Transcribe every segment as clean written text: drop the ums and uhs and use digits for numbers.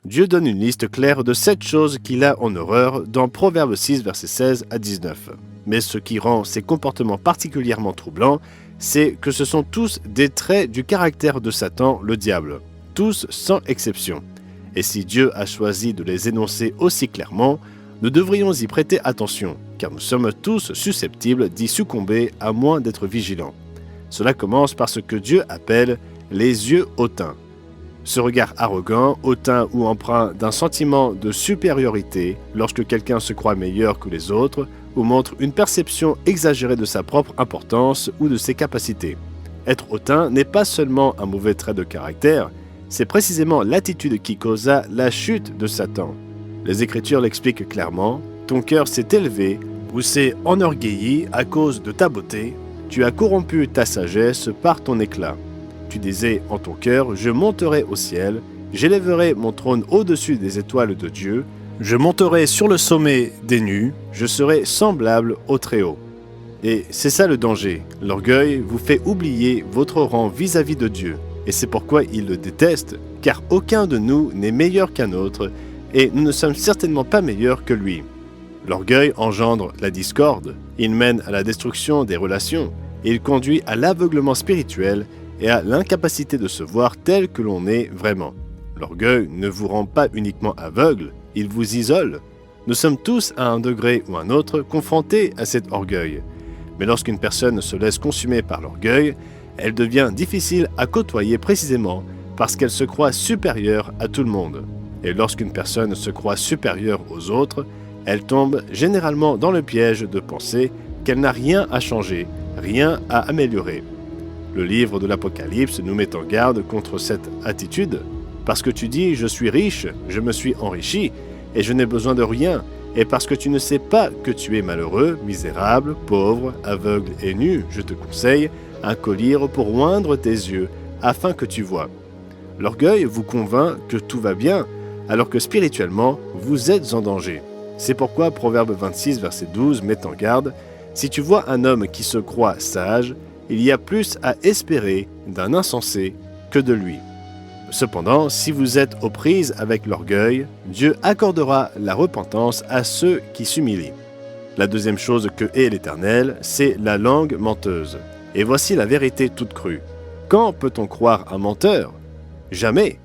Dieu donne une liste claire de 7 choses qu'il a en horreur dans Proverbe 6, versets 16 à 19. Mais ce qui rend ces comportements particulièrement troublants, c'est que ce sont tous des traits du caractère de Satan, le diable. Tous sans exception. Et si Dieu a choisi de les énoncer aussi clairement, nous devrions y prêter attention, car nous sommes tous susceptibles d'y succomber à moins d'être vigilants. Cela commence par ce que Dieu appelle les yeux hautains. Ce regard arrogant, hautain ou empreint d'un sentiment de supériorité lorsque quelqu'un se croit meilleur que les autres ou montre une perception exagérée de sa propre importance ou de ses capacités. Être hautain n'est pas seulement un mauvais trait de caractère, c'est précisément l'attitude qui causa la chute de Satan. Les Écritures l'expliquent clairement, ton cœur s'est élevé ou s'est enorgueilli à cause de ta beauté, tu as corrompu ta sagesse par ton éclat. Tu disais en ton cœur, je monterai au ciel, j'élèverai mon trône au-dessus des étoiles de Dieu, je monterai sur le sommet des nues, je serai semblable au Très-Haut. Et c'est ça le danger, l'orgueil vous fait oublier votre rang vis-à-vis de Dieu, et c'est pourquoi il le déteste, car aucun de nous n'est meilleur qu'un autre, et nous ne sommes certainement pas meilleurs que lui. L'orgueil engendre la discorde, il mène à la destruction des relations, et il conduit à l'aveuglement spirituel et à l'incapacité de se voir tel que l'on est vraiment. L'orgueil ne vous rend pas uniquement aveugle, il vous isole. Nous sommes tous à un degré ou un autre confrontés à cet orgueil. Mais lorsqu'une personne se laisse consumer par l'orgueil, elle devient difficile à côtoyer précisément parce qu'elle se croit supérieure à tout le monde. Et lorsqu'une personne se croit supérieure aux autres, elle tombe généralement dans le piège de penser qu'elle n'a rien à changer, rien à améliorer. Le livre de l'Apocalypse nous met en garde contre cette attitude, parce que tu dis « je suis riche, je me suis enrichi, et je n'ai besoin de rien », et parce que tu ne sais pas que tu es malheureux, misérable, pauvre, aveugle et nu, je te conseille un collier pour oindre tes yeux, afin que tu vois. L'orgueil vous convainc que tout va bien, alors que spirituellement, vous êtes en danger. C'est pourquoi Proverbe 26, verset 12 met en garde « Si tu vois un homme qui se croit sage, il y a plus à espérer d'un insensé que de lui. » Cependant, si vous êtes aux prises avec l'orgueil, Dieu accordera la repentance à ceux qui s'humilient. La deuxième chose que hait l'Éternel, c'est la langue menteuse. Et voici la vérité toute crue. Quand peut-on croire un menteur? Jamais,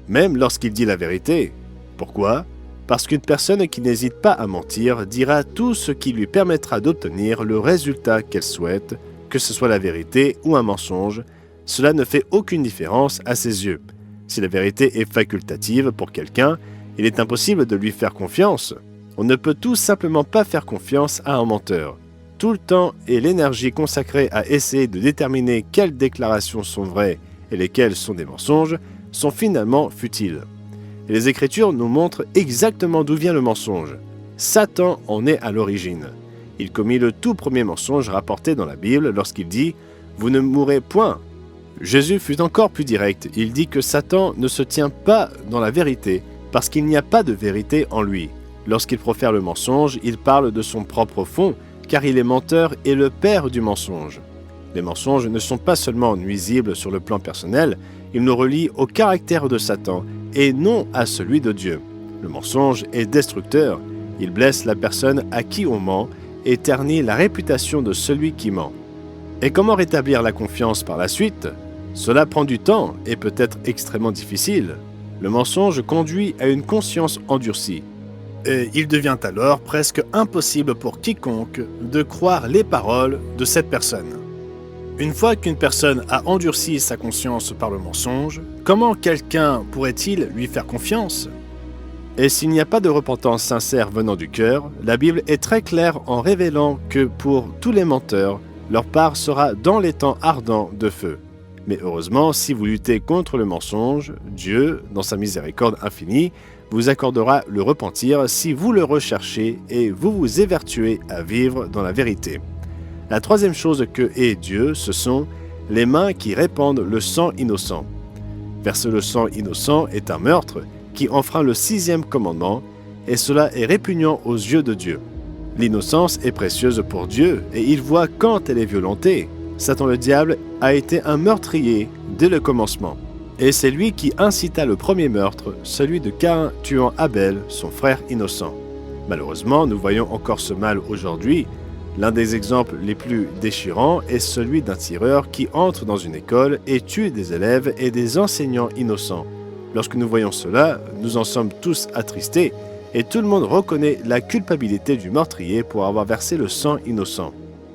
même lorsqu'il dit la vérité. Pourquoi? Parce qu'une personne qui n'hésite pas à mentir dira tout ce qui lui permettra d'obtenir le résultat qu'elle souhaite, que ce soit la vérité ou un mensonge. Cela ne fait aucune différence à ses yeux. Si la vérité est facultative pour quelqu'un, il est impossible de lui faire confiance. On ne peut tout simplement pas faire confiance à un menteur. Tout le temps et l'énergie consacrée à essayer de déterminer quelles déclarations sont vraies et lesquelles sont des mensonges sont finalement futiles. Et les Écritures nous montrent exactement d'où vient le mensonge. Satan en est à l'origine. Il commit le tout premier mensonge rapporté dans la Bible lorsqu'il dit « Vous ne mourrez point ». Jésus fut encore plus direct. Il dit que Satan ne se tient pas dans la vérité parce qu'il n'y a pas de vérité en lui. Lorsqu'il profère le mensonge, il parle de son propre fond, car il est menteur et le père du mensonge. Les mensonges ne sont pas seulement nuisibles sur le plan personnel, ils nous relient au caractère de Satan et non à celui de Dieu. Le mensonge est destructeur, il blesse la personne à qui on ment et ternit la réputation de celui qui ment. Et comment rétablir la confiance par la suite? Cela prend du temps et peut être extrêmement difficile. Le mensonge conduit à une conscience endurcie. Et il devient alors presque impossible pour quiconque de croire les paroles de cette personne. Une fois qu'une personne a endurci sa conscience par le mensonge, comment quelqu'un pourrait-il lui faire confiance? Et s'il n'y a pas de repentance sincère venant du cœur, la Bible est très claire en révélant que pour tous les menteurs, leur part sera dans les temps ardents de feu. Mais heureusement, si vous luttez contre le mensonge, Dieu, dans sa miséricorde infinie, vous accordera le repentir si vous le recherchez et vous vous évertuez à vivre dans la vérité. La troisième chose que hait Dieu, ce sont les mains qui répandent le sang innocent. Verser le sang innocent est un meurtre qui enfreint le 6e commandement, et cela est répugnant aux yeux de Dieu. L'innocence est précieuse pour Dieu et il voit quand elle est violentée. Satan le diable a été un meurtrier dès le commencement. Et c'est lui qui incita le premier meurtre, celui de Caïn tuant Abel, son frère innocent. Malheureusement, nous voyons encore ce mal aujourd'hui. L'un des exemples les plus déchirants est celui d'un tireur qui entre dans une école et tue des élèves et des enseignants innocents. Lorsque nous voyons cela, nous en sommes tous attristés et tout le monde reconnaît la culpabilité du meurtrier pour avoir versé le sang innocent.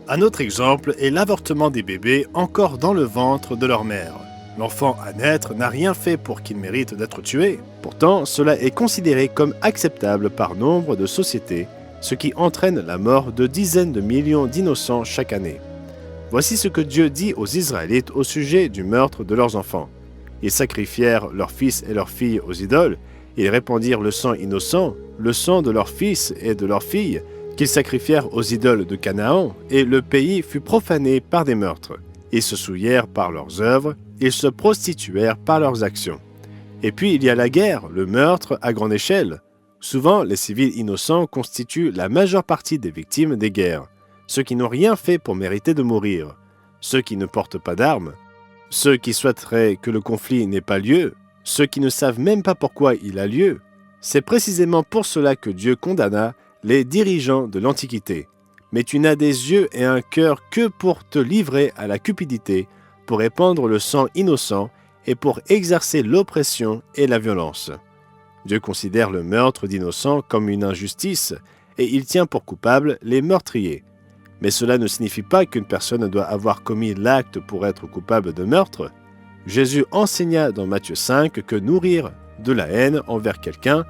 Un autre exemple est l'avortement des bébés encore dans le ventre de leur mère. L'enfant à naître n'a rien fait pour qu'il mérite d'être tué. Pourtant, cela est considéré comme acceptable par nombre de sociétés, ce qui entraîne la mort de dizaines de millions d'innocents chaque année. Voici ce que Dieu dit aux Israélites au sujet du meurtre de leurs enfants. Ils sacrifièrent leurs fils et leurs filles aux idoles, ils répandirent le sang innocent, le sang de leurs fils et de leurs filles, qu'ils sacrifièrent aux idoles de Canaan, et le pays fut profané par des meurtres. Ils se souillèrent par leurs œuvres, ils se prostituèrent par leurs actions. Et puis il y a la guerre, le meurtre à grande échelle. Souvent, les civils innocents constituent la majeure partie des victimes des guerres, ceux qui n'ont rien fait pour mériter de mourir, ceux qui ne portent pas d'armes, ceux qui souhaiteraient que le conflit n'ait pas lieu, ceux qui ne savent même pas pourquoi il a lieu. C'est précisément pour cela que Dieu condamna les dirigeants de l'Antiquité. Mais tu n'as des yeux et un cœur que pour te livrer à la cupidité, pour répandre le sang innocent et pour exercer l'oppression et la violence. Dieu considère le meurtre d'innocents comme une injustice et il tient pour coupables les meurtriers. Mais cela ne signifie pas qu'une personne doit avoir commis l'acte pour être coupable de meurtre. Jésus enseigna dans Matthieu 5 que nourrir de la haine envers quelqu'un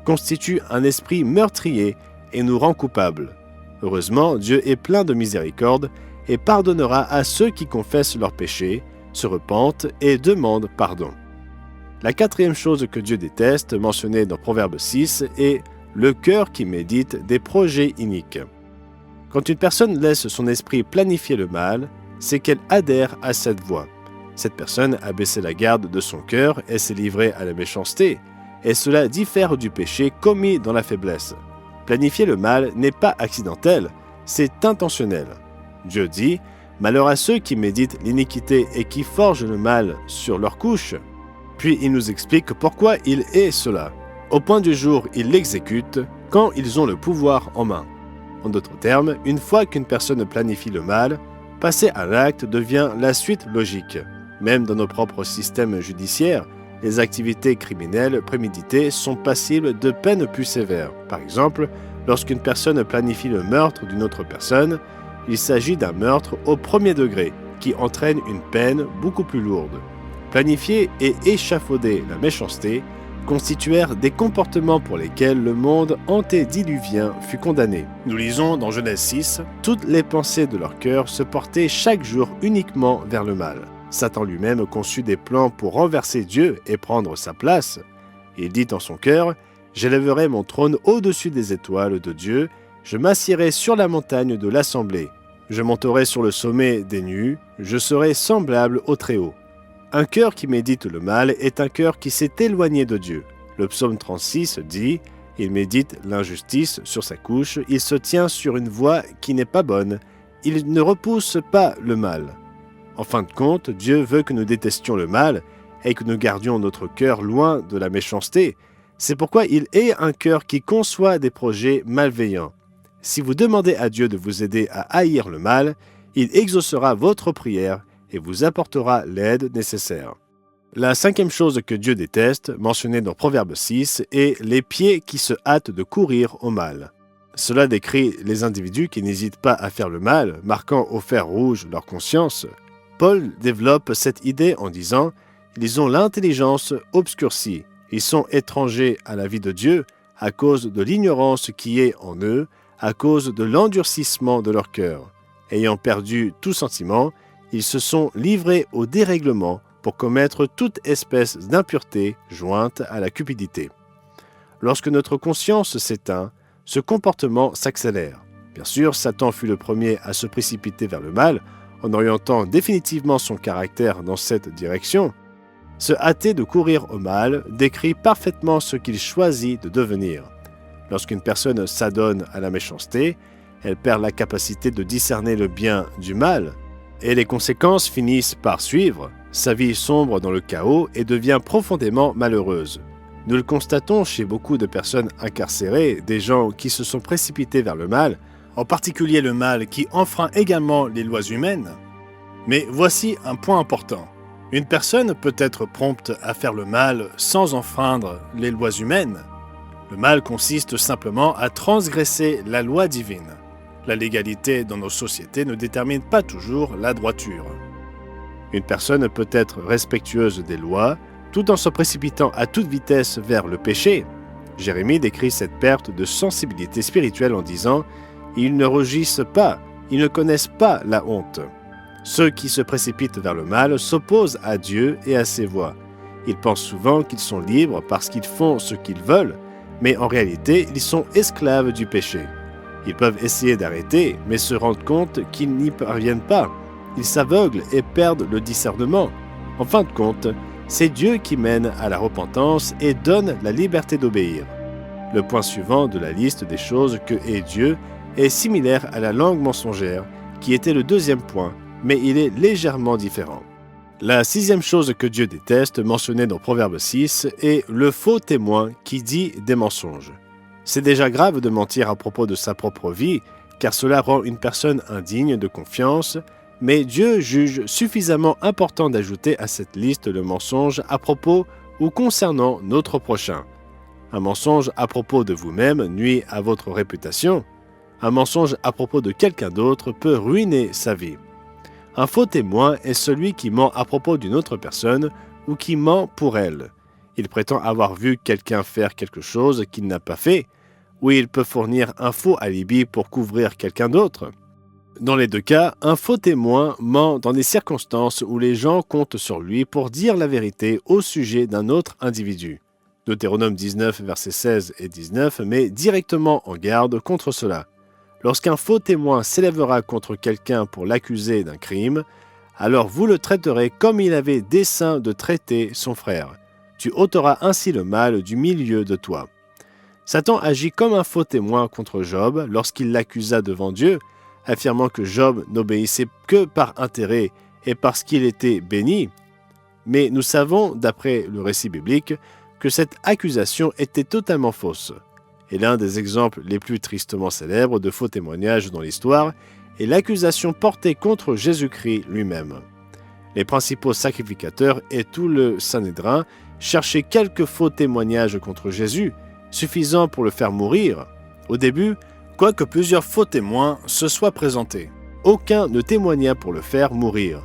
constitue un esprit meurtrier et nous rend coupables. Heureusement, Dieu est plein de miséricorde et pardonnera à ceux qui confessent leurs péchés, se repentent et demandent pardon. La quatrième chose que Dieu déteste, mentionnée dans Proverbe 6, est le cœur qui médite des projets iniques. Quand une personne laisse son esprit planifier le mal, c'est qu'elle adhère à cette voie. Cette personne a baissé la garde de son cœur et s'est livrée à la méchanceté, et cela diffère du péché commis dans la faiblesse. Planifier le mal n'est pas accidentel, c'est intentionnel. Dieu dit « Malheur à ceux qui méditent l'iniquité et qui forgent le mal sur leur couche ». Puis il nous explique pourquoi il est cela. Au point du jour, ils l'exécutent quand ils ont le pouvoir en main. En d'autres termes, une fois qu'une personne planifie le mal, passer à l'acte devient la suite logique. Même dans nos propres systèmes judiciaires, les activités criminelles préméditées sont passibles de peines plus sévères. Par exemple, lorsqu'une personne planifie le meurtre d'une autre personne, il s'agit d'un meurtre au premier degré, qui entraîne une peine beaucoup plus lourde. Planifier et échafauder la méchanceté constituèrent des comportements pour lesquels le monde antédiluvien fut condamné. Nous lisons dans Genèse 6, « Toutes les pensées de leur cœur se portaient chaque jour uniquement vers le mal. Satan lui-même conçut des plans pour renverser Dieu et prendre sa place. Il dit en son cœur, « J'élèverai mon trône au-dessus des étoiles de Dieu, je m'assiérai sur la montagne de l'assemblée. Je monterai sur le sommet des nues, je serai semblable au Très-Haut. » Un cœur qui médite le mal est un cœur qui s'est éloigné de Dieu. Le psaume 36 dit « Il médite l'injustice sur sa couche, il se tient sur une voie qui n'est pas bonne, il ne repousse pas le mal. » En fin de compte, Dieu veut que nous détestions le mal et que nous gardions notre cœur loin de la méchanceté. C'est pourquoi il est un cœur qui conçoit des projets malveillants. Si vous demandez à Dieu de vous aider à haïr le mal, il exaucera votre prière et vous apportera l'aide nécessaire. La cinquième chose que Dieu déteste, mentionnée dans Proverbe 6, est les pieds qui se hâtent de courir au mal. Cela décrit les individus qui n'hésitent pas à faire le mal, marquant au fer rouge leur conscience. Paul développe cette idée en disant « Ils ont l'intelligence obscurcie, ils sont étrangers à la vie de Dieu à cause de l'ignorance qui est en eux, à cause de l'endurcissement de leur cœur. Ayant perdu tout sentiment, ils se sont livrés au dérèglement pour commettre toute espèce d'impureté jointe à la cupidité. » Lorsque notre conscience s'éteint, ce comportement s'accélère. Bien sûr, Satan fut le premier à se précipiter vers le mal, en orientant définitivement son caractère dans cette direction. Se hâter de courir au mal décrit parfaitement ce qu'il choisit de devenir. Lorsqu'une personne s'adonne à la méchanceté, elle perd la capacité de discerner le bien du mal, et les conséquences finissent par suivre. Sa vie sombre dans le chaos et devient profondément malheureuse. Nous le constatons chez beaucoup de personnes incarcérées, des gens qui se sont précipités vers le mal, en particulier le mal qui enfreint également les lois humaines. Mais voici un point important. Une personne peut être prompte à faire le mal sans enfreindre les lois humaines. Le mal consiste simplement à transgresser la loi divine. La légalité dans nos sociétés ne détermine pas toujours la droiture. Une personne peut être respectueuse des lois, tout en se précipitant à toute vitesse vers le péché. Jérémie décrit cette perte de sensibilité spirituelle en disant « Ils ne rougissent pas, ils ne connaissent pas la honte ». Ceux qui se précipitent vers le mal s'opposent à Dieu et à ses voies. Ils pensent souvent qu'ils sont libres parce qu'ils font ce qu'ils veulent, mais en réalité, ils sont esclaves du péché. Ils peuvent essayer d'arrêter, mais se rendent compte qu'ils n'y parviennent pas. Ils s'aveuglent et perdent le discernement. En fin de compte, c'est Dieu qui mène à la repentance et donne la liberté d'obéir. Le point suivant de la liste des choses que est Dieu est similaire à la langue mensongère, qui était le deuxième point, mais il est légèrement différent. La sixième chose que Dieu déteste, mentionnée dans Proverbe 6, est le faux témoin qui dit des mensonges. C'est déjà grave de mentir à propos de sa propre vie, car cela rend une personne indigne de confiance, mais Dieu juge suffisamment important d'ajouter à cette liste le mensonge à propos ou concernant notre prochain. Un mensonge à propos de vous-même nuit à votre réputation. Un mensonge à propos de quelqu'un d'autre peut ruiner sa vie. Un faux témoin est celui qui ment à propos d'une autre personne ou qui ment pour elle. Il prétend avoir vu quelqu'un faire quelque chose qu'il n'a pas fait, ou il peut fournir un faux alibi pour couvrir quelqu'un d'autre. Dans les deux cas, un faux témoin ment dans des circonstances où les gens comptent sur lui pour dire la vérité au sujet d'un autre individu. Deutéronome 19, versets 16 et 19 met directement en garde contre cela. Lorsqu'un faux témoin s'élèvera contre quelqu'un pour l'accuser d'un crime, alors vous le traiterez comme il avait dessein de traiter son frère. Tu ôteras ainsi le mal du milieu de toi. Satan agit comme un faux témoin contre Job lorsqu'il l'accusa devant Dieu, affirmant que Job n'obéissait que par intérêt et parce qu'il était béni. Mais nous savons, d'après le récit biblique, que cette accusation était totalement fausse. Et l'un des exemples les plus tristement célèbres de faux témoignages dans l'histoire est l'accusation portée contre Jésus-Christ lui-même. Les principaux sacrificateurs et tout le Sanhédrin cherchaient quelques faux témoignages contre Jésus, suffisants pour le faire mourir. Au début, quoique plusieurs faux témoins se soient présentés, aucun ne témoigna pour le faire mourir.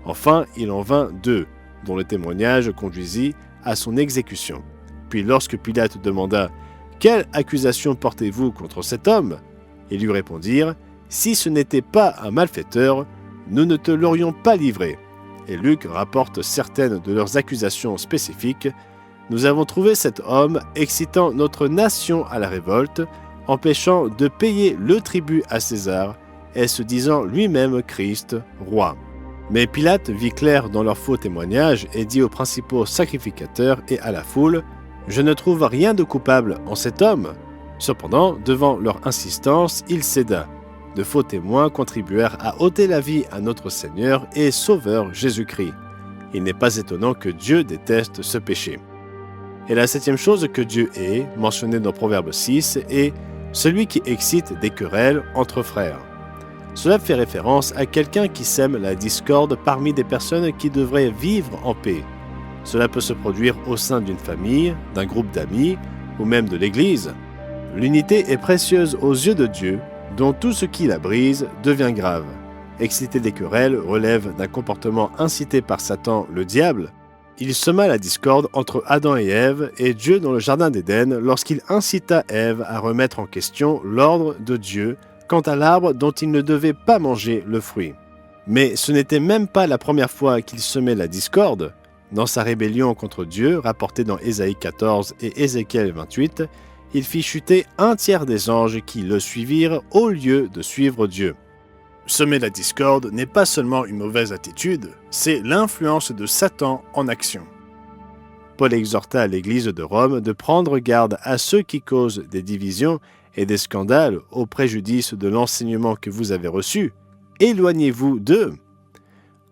Enfin, il en vint 2, dont le témoignage conduisit à son exécution. Puis lorsque Pilate demanda « Quelle accusation portez-vous contre cet homme ?» Ils lui répondirent « Si ce n'était pas un malfaiteur, nous ne te l'aurions pas livré. » Et Luc rapporte certaines de leurs accusations spécifiques. « Nous avons trouvé cet homme excitant notre nation à la révolte, empêchant de payer le tribut à César et se disant lui-même Christ, roi. » Mais Pilate vit clair dans leurs faux témoignages et dit aux principaux sacrificateurs et à la foule « Je ne trouve rien de coupable en cet homme. » Cependant, devant leur insistance, il céda. De faux témoins contribuèrent à ôter la vie à notre Seigneur et Sauveur Jésus-Christ. Il n'est pas étonnant que Dieu déteste ce péché. Et la septième chose que Dieu est, mentionnée dans Proverbe 6, est celui qui excite des querelles entre frères. Cela fait référence à quelqu'un qui sème la discorde parmi des personnes qui devraient vivre en paix. Cela peut se produire au sein d'une famille, d'un groupe d'amis ou même de l'Église. L'unité est précieuse aux yeux de Dieu, dont tout ce qui la brise devient grave. Exciter des querelles relève d'un comportement incité par Satan, le diable. Il sema la discorde entre Adam et Ève et Dieu dans le jardin d'Éden lorsqu'il incita Ève à remettre en question l'ordre de Dieu quant à l'arbre dont il ne devait pas manger le fruit. Mais ce n'était même pas la première fois qu'il semait la discorde. Dans sa rébellion contre Dieu, rapportée dans Ésaïe 14 et Ézéchiel 28, il fit chuter un tiers des anges qui le suivirent au lieu de suivre Dieu. Semer la discorde n'est pas seulement une mauvaise attitude, c'est l'influence de Satan en action. Paul exhorta l'Église de Rome de prendre garde à ceux qui causent des divisions et des scandales au préjudice de l'enseignement que vous avez reçu. Éloignez-vous d'eux.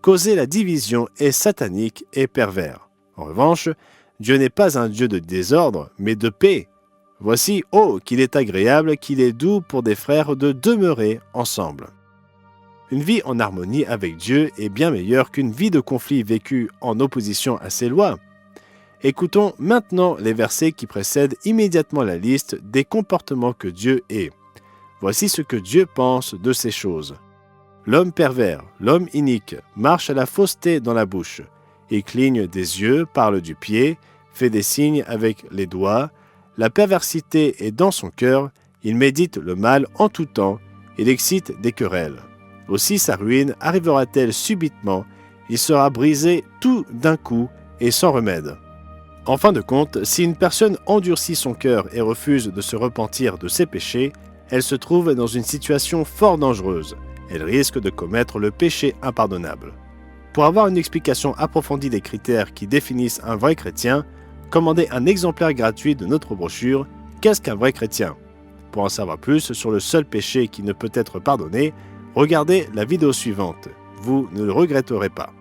Causer la division est satanique et pervers. En revanche, Dieu n'est pas un Dieu de désordre, mais de paix. Voici, oh, qu'il est agréable, qu'il est doux pour des frères de demeurer ensemble. Une vie en harmonie avec Dieu est bien meilleure qu'une vie de conflit vécue en opposition à ses lois. Écoutons maintenant les versets qui précèdent immédiatement la liste des comportements que Dieu est. Voici ce que Dieu pense de ces choses. L'homme pervers, l'homme inique, marche à la fausseté dans la bouche. Il cligne des yeux, parle du pied, fait des signes avec les doigts. La perversité est dans son cœur, il médite le mal en tout temps, il excite des querelles. Aussi sa ruine arrivera-t-elle subitement, il sera brisé tout d'un coup et sans remède. En fin de compte, si une personne endurcit son cœur et refuse de se repentir de ses péchés, elle se trouve dans une situation fort dangereuse. Elle risque de commettre le péché impardonnable. Pour avoir une explication approfondie des critères qui définissent un vrai chrétien, commandez un exemplaire gratuit de notre brochure « Qu'est-ce qu'un vrai chrétien ?» Pour en savoir plus sur le seul péché qui ne peut être pardonné, regardez la vidéo suivante. Vous ne le regretterez pas.